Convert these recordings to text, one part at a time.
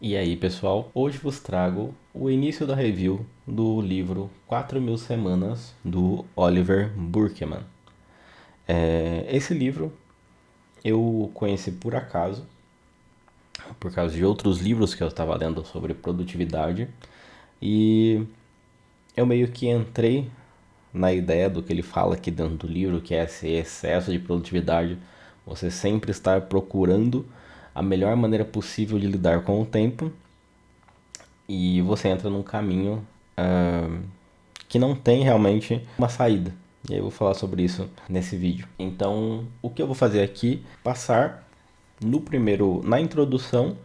E aí, pessoal, hoje vos trago o início da review do livro 4.000 Semanas, do Oliver Burkeman. Esse livro eu conheci por acaso, por causa de outros livros que eu estava lendo sobre produtividade, e eu meio que entrei na ideia do que ele fala aqui dentro do livro, que é esse excesso de produtividade, você sempre estar procurando a melhor maneira possível de lidar com o tempo e você entra num caminho que não tem realmente uma saída. E aí eu vou falar sobre isso nesse vídeo. Então, o que eu vou fazer aqui, passar na introdução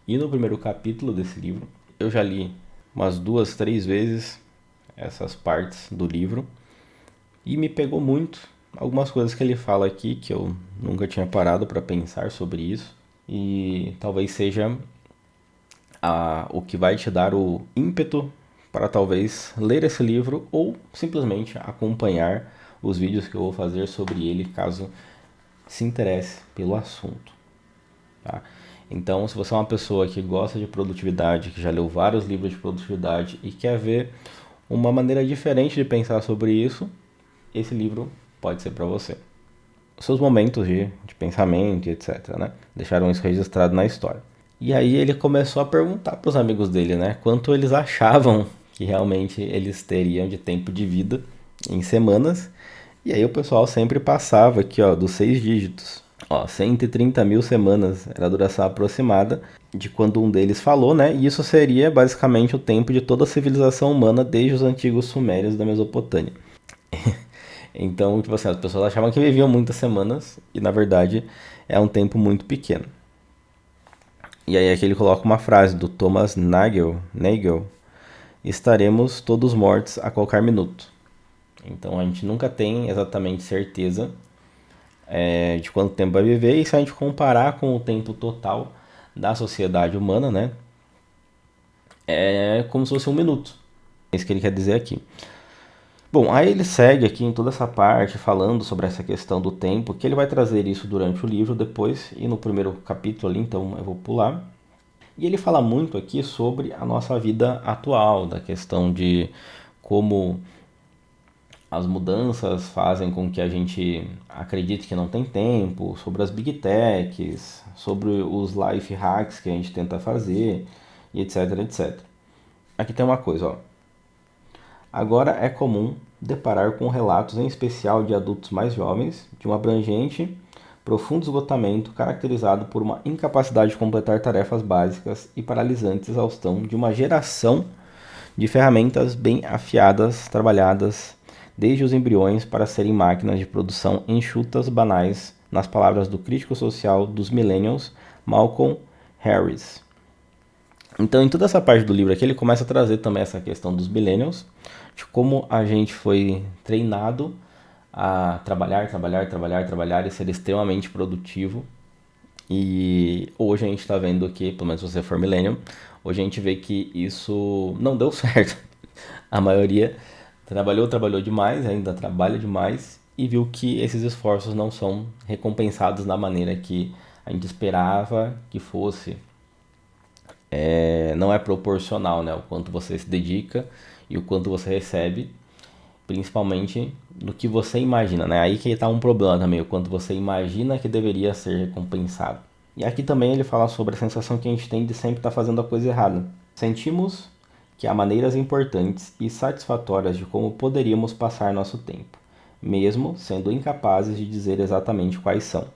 e no primeiro capítulo desse livro. Eu já li umas 2, 3 vezes essas partes do livro e me pegou muito algumas coisas que ele fala aqui que eu nunca tinha parado para pensar sobre isso e talvez seja o que vai te dar o ímpeto para talvez ler esse livro ou simplesmente acompanhar os vídeos que eu vou fazer sobre ele caso se interesse pelo assunto. Tá? Então, se você é uma pessoa que gosta de produtividade, que já leu vários livros de produtividade e quer ver uma maneira diferente de pensar sobre isso, esse livro pode ser para você. Os seus momentos de pensamento e etc, né? Deixaram isso registrado na história. E aí ele começou a perguntar para os amigos dele, né? Quanto eles achavam que realmente eles teriam de tempo de vida em semanas. E aí o pessoal sempre passava aqui, ó, dos 6 dígitos. Ó, 130.000 semanas era a duração aproximada de quando um deles falou, né? E isso seria basicamente o tempo de toda a civilização humana desde os antigos sumérios da Mesopotâmia. Então, tipo assim, as pessoas achavam que viviam muitas semanas e na verdade é um tempo muito pequeno. E aí aqui ele coloca uma frase do Thomas Nagel, estaremos todos mortos a qualquer minuto. Então a gente nunca tem exatamente certeza de quanto tempo vai viver, e se a gente comparar com o tempo total da sociedade humana, né, é como se fosse um minuto. É isso que ele quer dizer aqui. Bom, aí ele segue aqui em toda essa parte falando sobre essa questão do tempo, que ele vai trazer isso durante o livro depois e no primeiro capítulo ali, então eu vou pular. E ele fala muito aqui sobre a nossa vida atual, da questão de como as mudanças fazem com que a gente acredite que não tem tempo, sobre as big techs, sobre os life hacks que a gente tenta fazer, e etc, etc. Aqui tem uma coisa, ó. Agora é comum deparar com relatos, em especial de adultos mais jovens, de um abrangente, profundo esgotamento caracterizado por uma incapacidade de completar tarefas básicas e paralisante exaustão de uma geração de ferramentas bem afiadas, trabalhadas desde os embriões para serem máquinas de produção enxutas, banais, nas palavras do crítico social dos millennials, Malcolm Harris. Então, em toda essa parte do livro aqui, ele começa a trazer também essa questão dos millennials, de como a gente foi treinado a trabalhar, trabalhar, trabalhar, trabalhar e ser extremamente produtivo. E hoje a gente está vendo que, pelo menos se você for millennial, hoje a gente vê que isso não deu certo. A maioria trabalhou demais, ainda trabalha demais e viu que esses esforços não são recompensados da maneira que a gente esperava que fosse. Não é proporcional, né? O quanto você se dedica e o quanto você recebe, principalmente no que você imagina, né? Aí que está um problema também, o quanto você imagina que deveria ser recompensado. E aqui também ele fala sobre a sensação que a gente tem de sempre estar fazendo a coisa errada. Sentimos que há maneiras importantes e satisfatórias de como poderíamos passar nosso tempo, mesmo sendo incapazes de dizer exatamente quais são.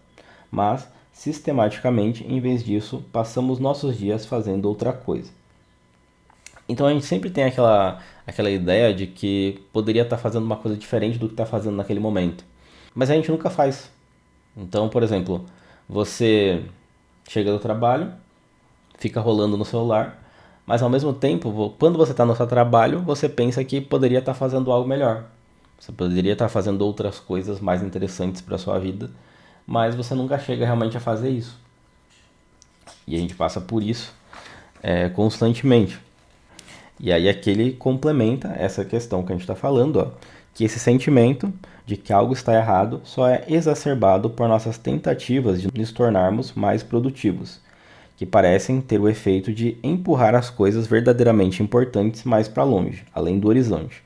Mas, sistematicamente, em vez disso, passamos nossos dias fazendo outra coisa. Então a gente sempre tem aquela ideia de que poderia estar fazendo uma coisa diferente do que está fazendo naquele momento. Mas a gente nunca faz. Então, por exemplo, você chega do trabalho, fica rolando no celular, mas ao mesmo tempo, quando você está no seu trabalho, você pensa que poderia estar fazendo algo melhor. Você poderia estar fazendo outras coisas mais interessantes para a sua vida, mas você nunca chega realmente a fazer isso. E a gente passa por isso constantemente. E aí aqui ele complementa essa questão que a gente está falando, ó, que esse sentimento de que algo está errado só é exacerbado por nossas tentativas de nos tornarmos mais produtivos, que parecem ter o efeito de empurrar as coisas verdadeiramente importantes mais para longe, além do horizonte.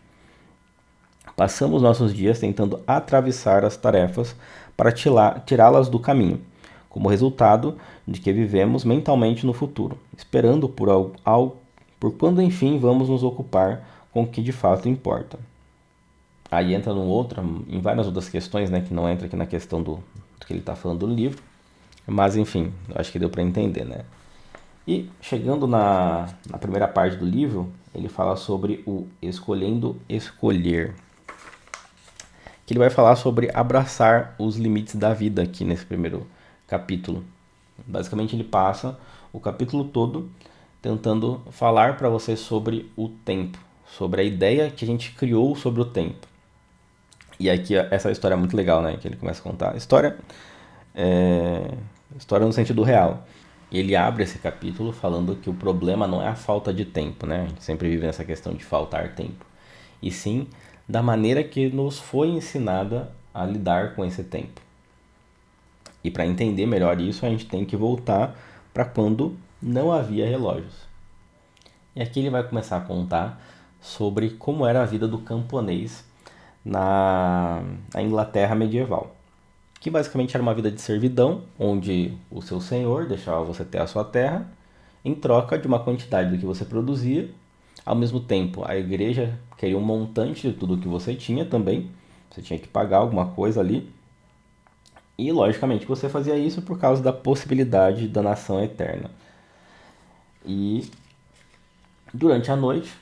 Passamos nossos dias tentando atravessar as tarefas para tirá-las do caminho, como resultado de que vivemos mentalmente no futuro, esperando por quando enfim vamos nos ocupar com o que de fato importa. Aí entra em várias outras questões, né, que não entra aqui na questão do que ele está falando do livro, mas enfim, acho que deu para entender, né? E chegando na primeira parte do livro, ele fala sobre o escolhendo escolher, que ele vai falar sobre abraçar os limites da vida aqui nesse primeiro capítulo. Basicamente ele passa o capítulo todo tentando falar para você sobre o tempo, sobre a ideia que a gente criou sobre o tempo. E aqui essa história é muito legal, né? Que ele começa a contar. História no sentido real. E ele abre esse capítulo falando que o problema não é a falta de tempo, né? A gente sempre vive nessa questão de faltar tempo. E sim da maneira que nos foi ensinada a lidar com esse tempo. E para entender melhor isso, a gente tem que voltar para quando não havia relógios. E aqui ele vai começar a contar sobre como era a vida do camponês na Inglaterra medieval. Que basicamente era uma vida de servidão, onde o seu senhor deixava você ter a sua terra em troca de uma quantidade do que você produzia. Ao mesmo tempo, a igreja queria um montante de tudo que você tinha também. Você tinha que pagar alguma coisa ali. E, logicamente, você fazia isso por causa da possibilidade da nação eterna. E durante a noite,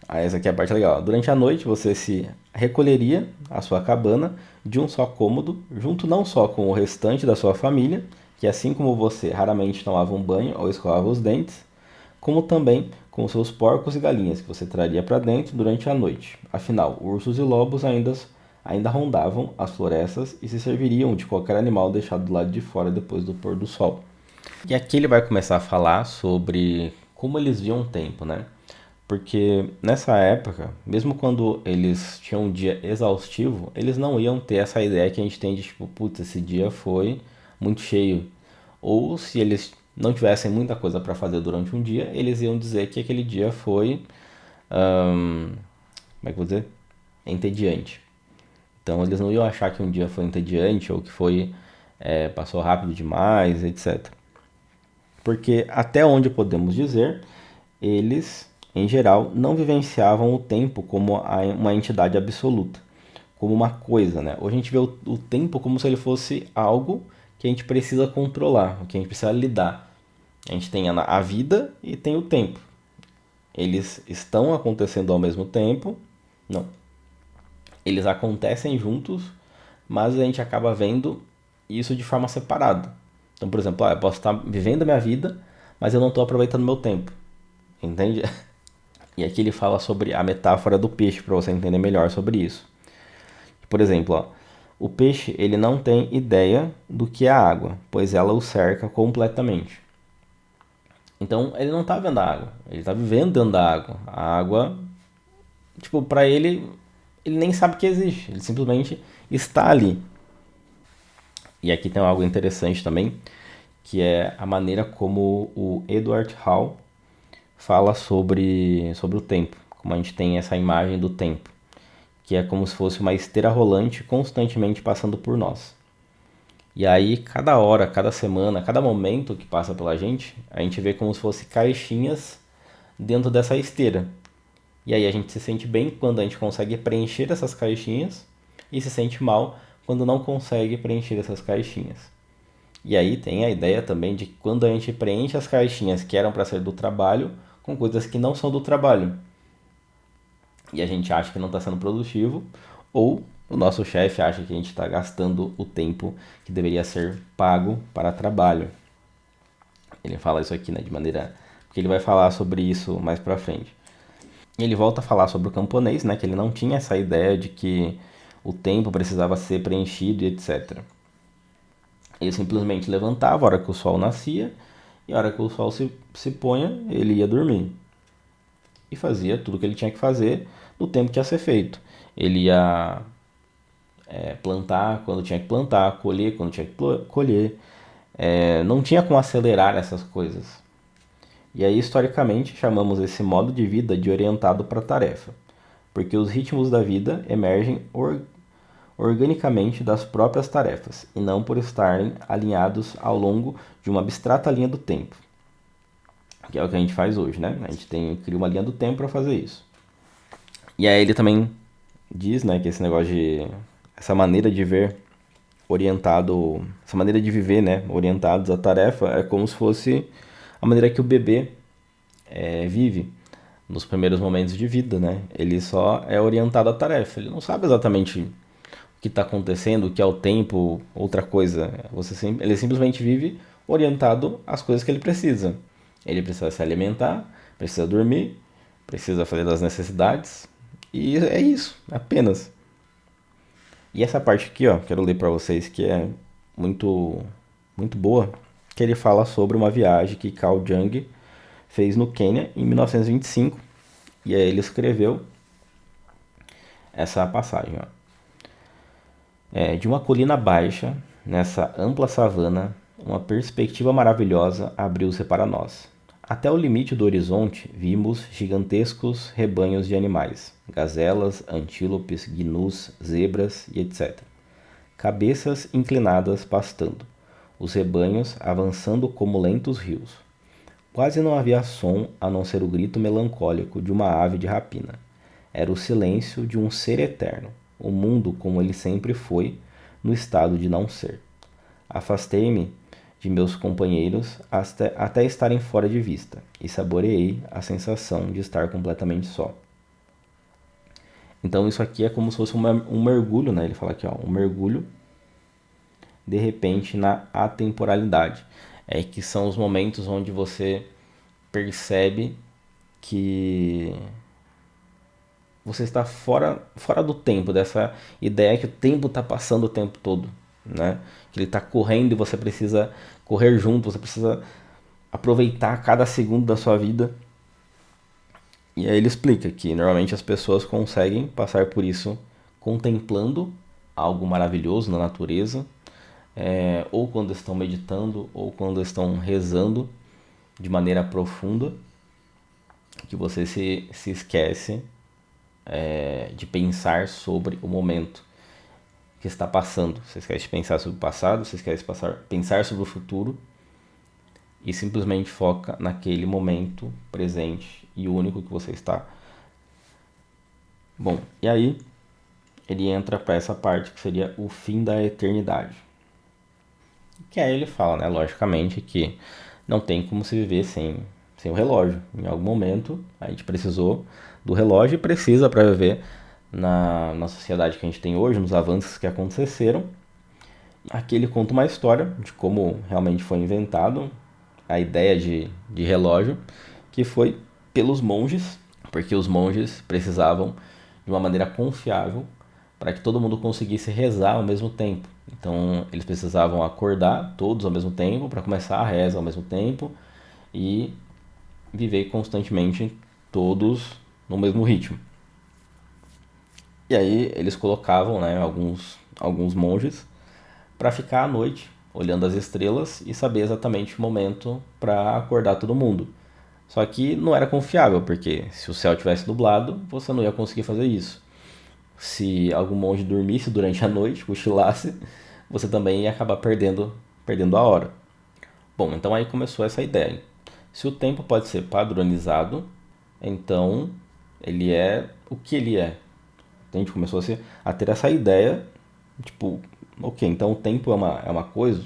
essa aqui é a parte legal. Durante a noite, você se recolheria à sua cabana de um só cômodo, junto não só com o restante da sua família, que assim como você raramente tomava um banho ou escovava os dentes, como também com seus porcos e galinhas que você traria para dentro durante a noite. Afinal, ursos e lobos ainda rondavam as florestas e se serviriam de qualquer animal deixado do lado de fora depois do pôr do sol. E aqui ele vai começar a falar sobre como eles viam o tempo, né? Porque nessa época, mesmo quando eles tinham um dia exaustivo, eles não iam ter essa ideia que a gente tem de tipo, putz, esse dia foi muito cheio. Ou se eles não tivessem muita coisa para fazer durante um dia, eles iam dizer que aquele dia foi, como é que eu vou dizer? Entediante. Então eles não iam achar que um dia foi entediante ou que passou rápido demais, etc. Porque até onde podemos dizer, eles, em geral, não vivenciavam o tempo como uma entidade absoluta, como uma coisa, né? Hoje a gente vê o tempo como se ele fosse algo que a gente precisa controlar, que a gente precisa lidar. A gente tem a vida e tem o tempo. Eles estão acontecendo ao mesmo tempo? Não. Eles acontecem juntos, mas a gente acaba vendo isso de forma separada. Então, por exemplo, eu posso estar vivendo a minha vida, mas eu não estou aproveitando meu tempo. Entende? E aqui ele fala sobre a metáfora do peixe, para você entender melhor sobre isso. Por exemplo, ó, o peixe ele não tem ideia do que é a água, pois ela o cerca completamente. Então ele não está vendo a água, ele está vivendo dentro da água. A água, tipo, para ele nem sabe que existe, ele simplesmente está ali. E aqui tem algo interessante também, que é a maneira como o Edward Hall fala sobre o tempo, como a gente tem essa imagem do tempo, que é como se fosse uma esteira rolante constantemente passando por nós. E aí, cada hora, cada semana, cada momento que passa pela gente, a gente vê como se fosse caixinhas dentro dessa esteira. E aí a gente se sente bem quando a gente consegue preencher essas caixinhas e se sente mal quando não consegue preencher essas caixinhas. E aí tem a ideia também de que quando a gente preenche as caixinhas que eram para ser do trabalho com coisas que não são do trabalho. E a gente acha que não está sendo produtivo, ou o nosso chefe acha que a gente está gastando o tempo que deveria ser pago para trabalho. Ele fala isso aqui, né, de maneira... porque ele vai falar sobre isso mais para frente. E ele volta a falar sobre o camponês, né, que ele não tinha essa ideia de que o tempo precisava ser preenchido e etc. Ele simplesmente levantava a hora que o sol nascia e a hora que o sol se ponha, ele ia dormir. E fazia tudo o que ele tinha que fazer no tempo que ia ser feito. Ele ia plantar quando tinha que plantar, colher quando tinha que colher, Não tinha como acelerar essas coisas. E aí, historicamente, chamamos esse modo de vida de orientado para a tarefa, porque os ritmos da vida emergem organicamente das próprias tarefas, e não por estarem alinhados ao longo de uma abstrata linha do tempo, que é o que a gente faz hoje, né? A gente cria uma linha do tempo para fazer isso. E aí ele também diz, né, que esse negócio de essa maneira de ver orientado, essa maneira de viver, né, orientados à tarefa é como se fosse a maneira que o bebê vive nos primeiros momentos de vida, né? Ele só é orientado à tarefa, ele não sabe exatamente o que está acontecendo, o que é o tempo, outra coisa. Ele simplesmente vive orientado às coisas que ele precisa. Ele precisa se alimentar, precisa dormir, precisa fazer as necessidades, e é isso, apenas. E essa parte aqui, ó, quero ler para vocês que é muito muito boa, que ele fala sobre uma viagem que Carl Jung fez no Quênia em 1925, e aí ele escreveu essa passagem, ó. De uma colina baixa, nessa ampla savana, uma perspectiva maravilhosa abriu-se para nós. Até o limite do horizonte, vimos gigantescos rebanhos de animais, gazelas, antílopes, gnus, zebras e etc. Cabeças inclinadas pastando, os rebanhos avançando como lentos rios. Quase não havia som a não ser o grito melancólico de uma ave de rapina. Era o silêncio de um ser eterno, o mundo como ele sempre foi, no estado de não ser. Afastei-me de meus companheiros até estarem fora de vista, e saboreei a sensação de estar completamente só. Então isso aqui é como se fosse um mergulho, né? Ele fala aqui, ó, um mergulho de repente na atemporalidade. Que são os momentos onde você percebe que você está fora do tempo, dessa ideia que o tempo está passando o tempo todo, né? Que ele está correndo e você precisa correr junto, você precisa aproveitar cada segundo da sua vida. E aí ele explica que normalmente as pessoas conseguem passar por isso contemplando algo maravilhoso na natureza, ou quando estão meditando, ou quando estão rezando de maneira profunda, que você se esquece de pensar sobre o momento que está passando. Você esquece de pensar sobre o passado, você esquece de pensar sobre o futuro e simplesmente foca naquele momento presente e único que você está. Bom, e aí ele entra para essa parte que seria o fim da eternidade. Que aí ele fala, né, logicamente, que não tem como se viver sem o relógio. Em algum momento a gente precisou do relógio e precisa para viver na sociedade que a gente tem hoje, nos avanços que aconteceram. Aqui ele conta uma história de como realmente foi inventado a ideia de relógio, que foi pelos monges, porque os monges precisavam de uma maneira confiável para que todo mundo conseguisse rezar ao mesmo tempo. Então eles precisavam acordar todos ao mesmo tempo para começar a reza ao mesmo tempo e viver constantemente todos no mesmo ritmo. E aí eles colocavam, né, alguns monges para ficar à noite olhando as estrelas e saber exatamente o momento para acordar todo mundo. Só que não era confiável, porque se o céu tivesse nublado, você não ia conseguir fazer isso. Se algum monge dormisse durante a noite, cochilasse, você também ia acabar perdendo a hora. Bom, então aí começou essa ideia. Se o tempo pode ser padronizado, então ele é o que ele é. A gente começou a ter essa ideia, tipo, ok, então o tempo é uma coisa.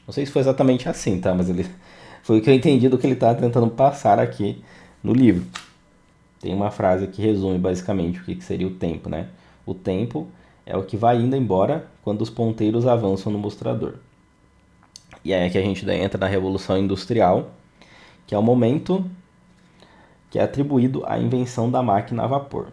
Não sei se foi exatamente assim, tá? Mas ele foi o que eu entendi do que ele está tentando passar aqui no livro. Tem uma frase que resume basicamente o que seria o tempo, né? O tempo é o que vai indo embora quando os ponteiros avançam no mostrador. E aí é que a gente entra na Revolução Industrial, que é o momento que é atribuído à invenção da máquina a vapor.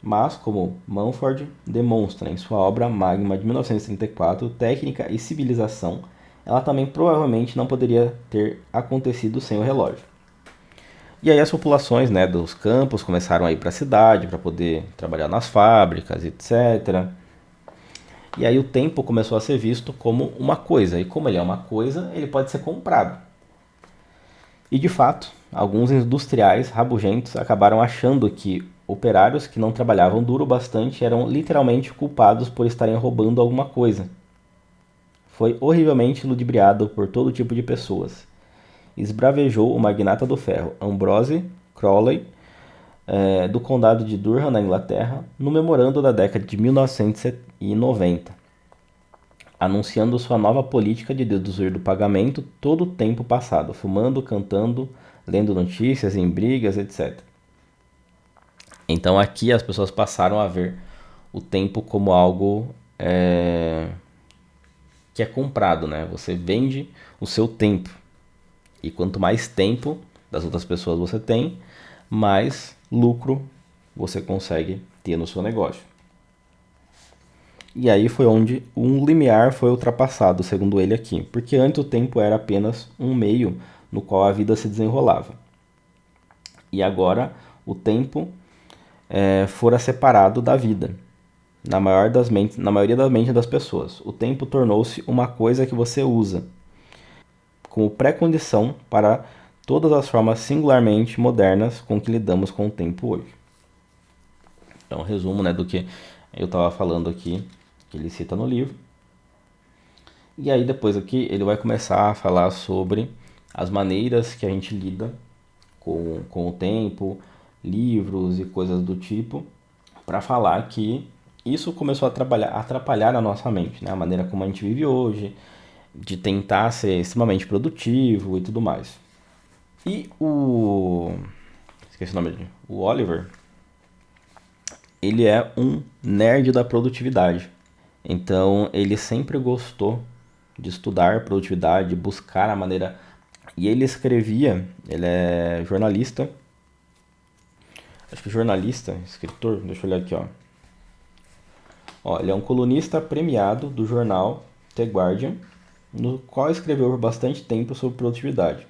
Mas, como Mumford demonstra em sua obra Magma de 1934, Técnica e Civilização, ela também provavelmente não poderia ter acontecido sem o relógio. E aí as populações, né, dos campos começaram a ir para a cidade para poder trabalhar nas fábricas, etc. E aí o tempo começou a ser visto como uma coisa, e como ele é uma coisa, ele pode ser comprado. E de fato, alguns industriais rabugentos acabaram achando que operários que não trabalhavam duro bastante eram literalmente culpados por estarem roubando alguma coisa. Foi horrivelmente ludibriado por todo tipo de pessoas. Esbravejou o magnata do ferro Ambrose Crawley, do condado de Durham, na Inglaterra, no memorando da década de 1990, anunciando sua nova política de deduzir do pagamento todo o tempo passado, fumando, cantando, lendo notícias em brigas, etc. Então aqui as pessoas passaram a ver o tempo como algo que é comprado, né? Você vende o seu tempo. E quanto mais tempo das outras pessoas você tem, mais lucro você consegue ter no seu negócio. E aí foi onde um limiar foi ultrapassado, segundo ele aqui, porque antes o tempo era apenas um meio no qual a vida se desenrolava. E agora o tempo fora separado da vida, na maioria das mentes das pessoas. O tempo tornou-se uma coisa que você usa, como pré-condição para todas as formas singularmente modernas com que lidamos com o tempo hoje. Então, resumo, né, do que eu estava falando aqui, que ele cita no livro. E aí depois aqui ele vai começar a falar sobre as maneiras que a gente lida com o tempo, livros e coisas do tipo, para falar que isso começou a atrapalhar a nossa mente, né? A maneira como a gente vive hoje, de tentar ser extremamente produtivo e tudo mais. E esqueci o nome dele. O Oliver, ele é um nerd da produtividade. Então, ele sempre gostou de estudar produtividade, buscar a maneira. E ele escrevia, ele é jornalista. Acho que jornalista, escritor, deixa eu olhar aqui, ó. Ele é um colunista premiado do jornal The Guardian, no qual escreveu por bastante tempo sobre produtividade.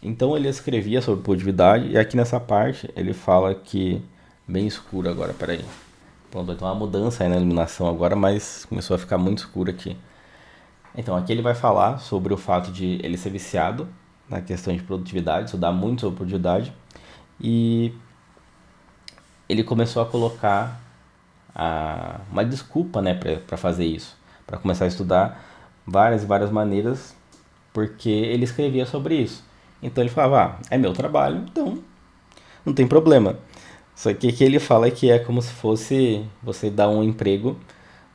Então ele escrevia sobre produtividade e aqui nessa parte ele fala que bem escuro agora, peraí. Pronto, vai ter uma mudança aí na iluminação agora, mas começou a ficar muito escuro aqui. Então aqui ele vai falar sobre o fato de ele ser viciado na questão de produtividade, estudar muito sobre produtividade e ele começou a colocar uma desculpa, né, para fazer isso, para começar a estudar várias e várias maneiras, porque ele escrevia sobre isso. Então ele falava, é meu trabalho, então não tem problema. Só que o que ele fala é que é como se fosse você dar um emprego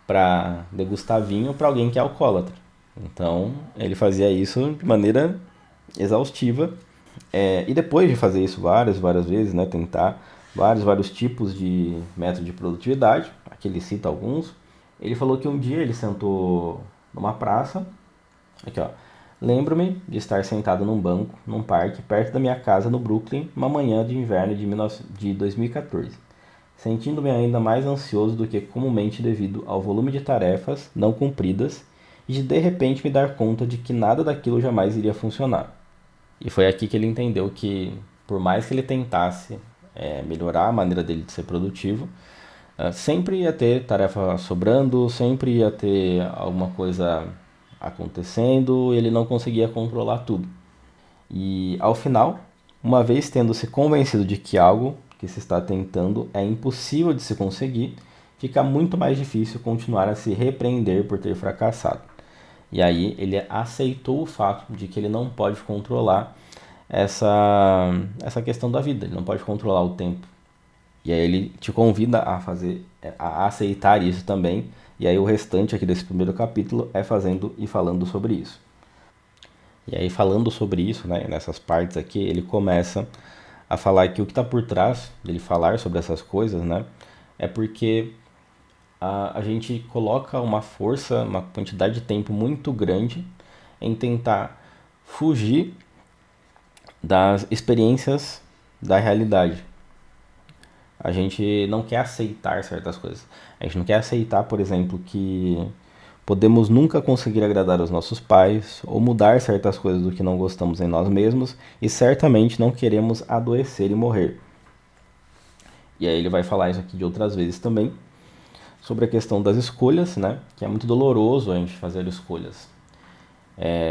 para degustar vinho para alguém que é alcoólatra. Então ele fazia isso de maneira exaustiva. E depois de fazer isso várias vezes, né, tentar vários tipos de método de produtividade, aqui ele cita alguns, ele falou que um dia ele sentou numa praça, aqui ó, lembro-me de estar sentado num banco, num parque, perto da minha casa no Brooklyn, uma manhã de inverno de 2014, sentindo-me ainda mais ansioso do que comumente devido ao volume de tarefas não cumpridas e de repente me dar conta de que nada daquilo jamais iria funcionar. E foi aqui que ele entendeu que, por mais que ele tentasse melhorar a maneira dele de ser produtivo, sempre ia ter tarefa sobrando, sempre ia ter alguma coisa acontecendo e ele não conseguia controlar tudo. E ao final, uma vez tendo se convencido de que algo que se está tentando é impossível de se conseguir, fica muito mais difícil continuar a se repreender por ter fracassado. E aí ele aceitou o fato de que ele não pode controlar essa questão da vida, ele não pode controlar o tempo. E aí ele te convida a aceitar isso também. E aí o restante aqui desse primeiro capítulo é fazendo e falando sobre isso. E aí falando sobre isso, né, nessas partes aqui, ele começa a falar que o que está por trás dele falar sobre essas coisas, né, é porque a gente coloca uma força, uma quantidade de tempo muito grande em tentar fugir das experiências da realidade. A gente não quer aceitar certas coisas. A gente não quer aceitar, por exemplo, que podemos nunca conseguir agradar os nossos pais ou mudar certas coisas do que não gostamos em nós mesmos e certamente não queremos adoecer e morrer. E aí ele vai falar isso aqui de outras vezes também. sobre a questão das escolhas, né? Que é muito doloroso a gente fazer escolhas.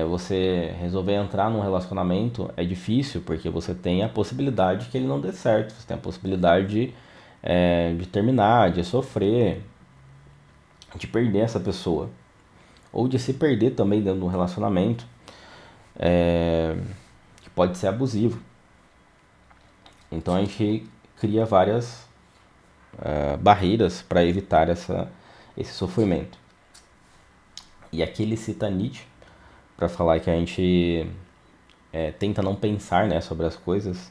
Você resolver entrar num relacionamento é difícil porque você tem a possibilidade que ele não dê certo, você tem a possibilidade de terminar, de sofrer, de perder essa pessoa, ou de se perder também dentro de um relacionamento que pode ser abusivo. Então a gente cria várias barreiras para evitar esse sofrimento. E aqui ele cita Nietzsche para falar que a gente tenta não pensar, né, sobre as coisas.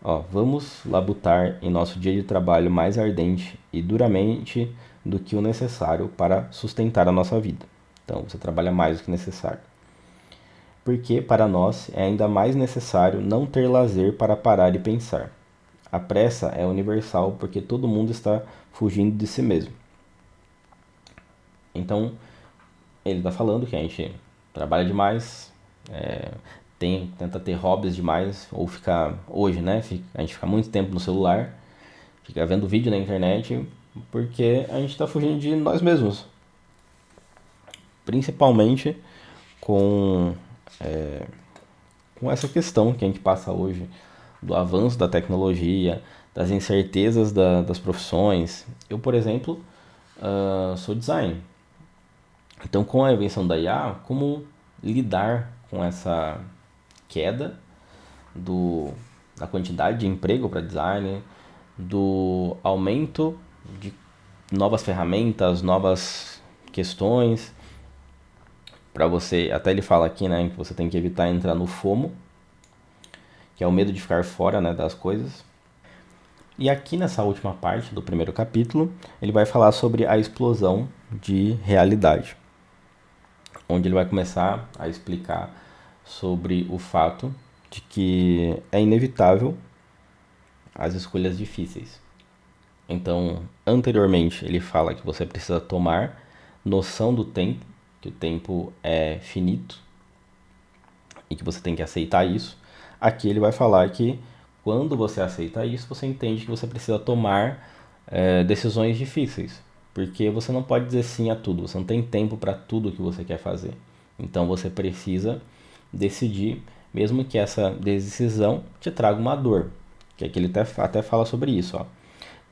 Ó, vamos labutar em nosso dia de trabalho mais ardente e duramente do que o necessário para sustentar a nossa vida. Então, você trabalha mais do que necessário. Porque para nós é ainda mais necessário não ter lazer para parar e pensar. A pressa é universal porque todo mundo está fugindo de si mesmo. Então, ele está falando que a gente trabalha demais, tenta ter hobbies demais, ou ficar, hoje, né, a gente fica muito tempo no celular, fica vendo vídeo na internet, porque a gente está fugindo de nós mesmos. Principalmente com, com essa questão que a gente passa hoje, do avanço da tecnologia, das incertezas das profissões. Eu, por exemplo, sou designer. Então, com a invenção da IA, como lidar com essa queda da quantidade de emprego para designer, do aumento de novas ferramentas, novas questões, para você, até ele fala aqui, né, que você tem que evitar entrar no FOMO, que é o medo de ficar fora, né, das coisas. E aqui nessa última parte do primeiro capítulo, ele vai falar sobre a explosão de realidade, onde ele vai começar a explicar sobre o fato de que é inevitável as escolhas difíceis. Então, anteriormente, ele fala que você precisa tomar noção do tempo, que o tempo é finito e que você tem que aceitar isso. Aqui ele vai falar que quando você aceita isso, você entende que você precisa tomar decisões difíceis, porque você não pode dizer sim a tudo, você não tem tempo para tudo que você quer fazer. Então você precisa decidir, mesmo que essa decisão te traga uma dor, que aqui ele até fala sobre isso. Ó.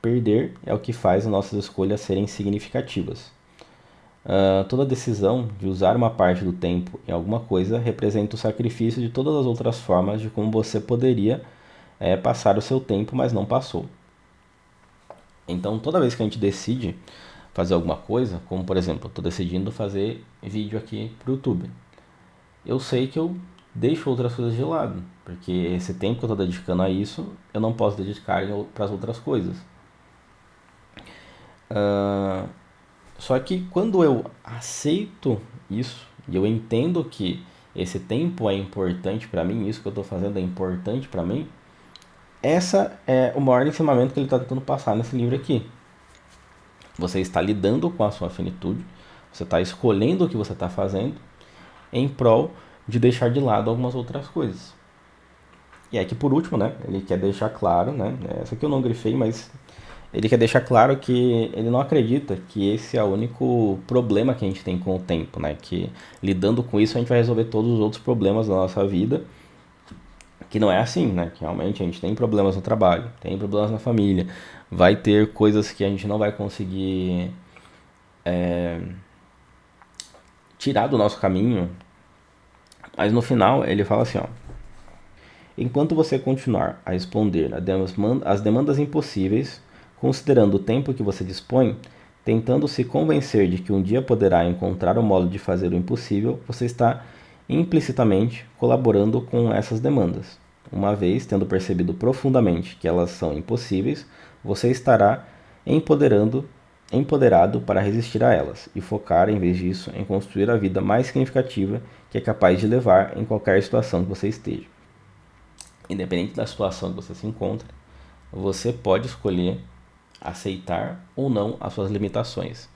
Perder é o que faz as nossas escolhas serem significativas. Toda decisão de usar uma parte do tempo em alguma coisa representa o sacrifício de todas as outras formas de como você poderia passar o seu tempo, mas não passou. Então, toda vez que a gente decide fazer alguma coisa, como por exemplo, eu estou decidindo fazer vídeo aqui para o YouTube, eu sei que eu deixo outras coisas de lado, porque esse tempo que eu estou dedicando a isso, eu não posso dedicar para as outras coisas. Só que quando eu aceito isso, e eu entendo que esse tempo é importante para mim, isso que eu estou fazendo é importante para mim, essa é o maior ensinamento que ele está tentando passar nesse livro aqui. Você está lidando com a sua finitude, você está escolhendo o que você está fazendo em prol de deixar de lado algumas outras coisas. E aqui por último, né, ele quer deixar claro, né, essa aqui eu não grifei, mas ele quer deixar claro que ele não acredita que esse é o único problema que a gente tem com o tempo, né, que lidando com isso a gente vai resolver todos os outros problemas da nossa vida, que não é assim, né, que realmente a gente tem problemas no trabalho, tem problemas na família, vai ter coisas que a gente não vai conseguir tirar do nosso caminho, mas no final ele fala assim, ó, enquanto você continuar a responder às demandas impossíveis, considerando o tempo que você dispõe, tentando se convencer de que um dia poderá encontrar o modo de fazer o impossível, você está implicitamente colaborando com essas demandas. Uma vez tendo percebido profundamente que elas são impossíveis, você estará empoderado para resistir a elas e focar, em vez disso, em construir a vida mais significativa que é capaz de levar em qualquer situação que você esteja. Independente da situação que você se encontre, você pode escolher aceitar ou não as suas limitações,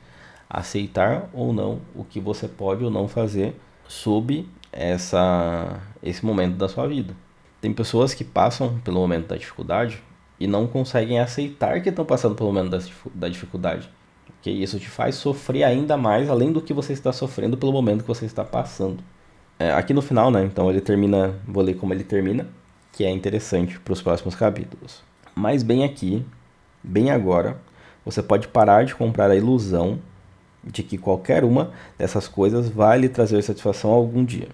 aceitar ou não o que você pode ou não fazer sob esse momento da sua vida. Tem pessoas que passam pelo momento da dificuldade e não conseguem aceitar que estão passando pelo momento da dificuldade. porque isso te faz sofrer ainda mais, além do que você está sofrendo pelo momento que você está passando. Aqui no final, né, então ele termina, vou ler como ele termina, que é interessante para os próximos capítulos. Mas bem aqui, bem agora, você pode parar de comprar a ilusão de que qualquer uma dessas coisas vai lhe trazer satisfação algum dia.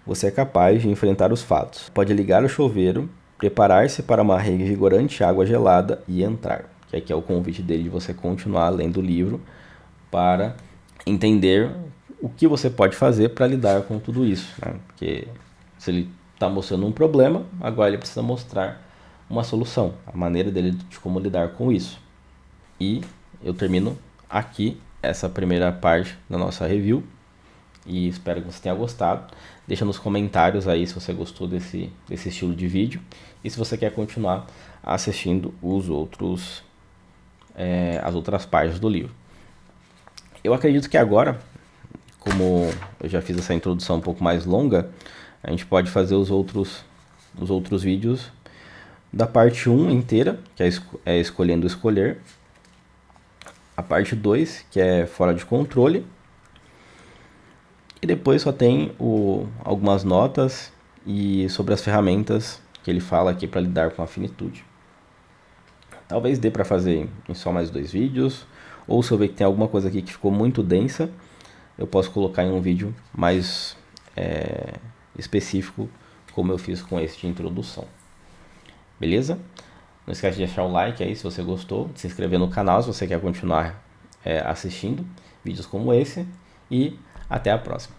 Você é capaz de enfrentar os fatos. Pode ligar o chuveiro, preparar-se para uma revigorante água gelada e entrar. Que aqui é o convite dele de você continuar lendo o livro para entender o que você pode fazer para lidar com tudo isso, né? Porque se ele está mostrando um problema, agora ele precisa mostrar uma solução, a maneira dele de como lidar com isso. E eu termino aqui essa primeira parte da nossa review e espero que você tenha gostado. Deixa nos comentários aí se você gostou desse estilo de vídeo e se você quer continuar assistindo as outras partes do livro. Eu acredito que agora, como eu já fiz essa introdução um pouco mais longa, a gente pode fazer os outros vídeos da parte 1 inteira, que é escolhendo escolher. A parte 2, que é fora de controle. E depois só tem algumas notas e sobre as ferramentas que ele fala aqui para lidar com a finitude. Talvez dê para fazer em só mais 2 vídeos, ou se eu ver que tem alguma coisa aqui que ficou muito densa, eu posso colocar em um vídeo mais específico, como eu fiz com esse de introdução. Beleza? Não esquece de deixar o like aí se você gostou, de se inscrever no canal se você quer continuar assistindo vídeos como esse, e até a próxima.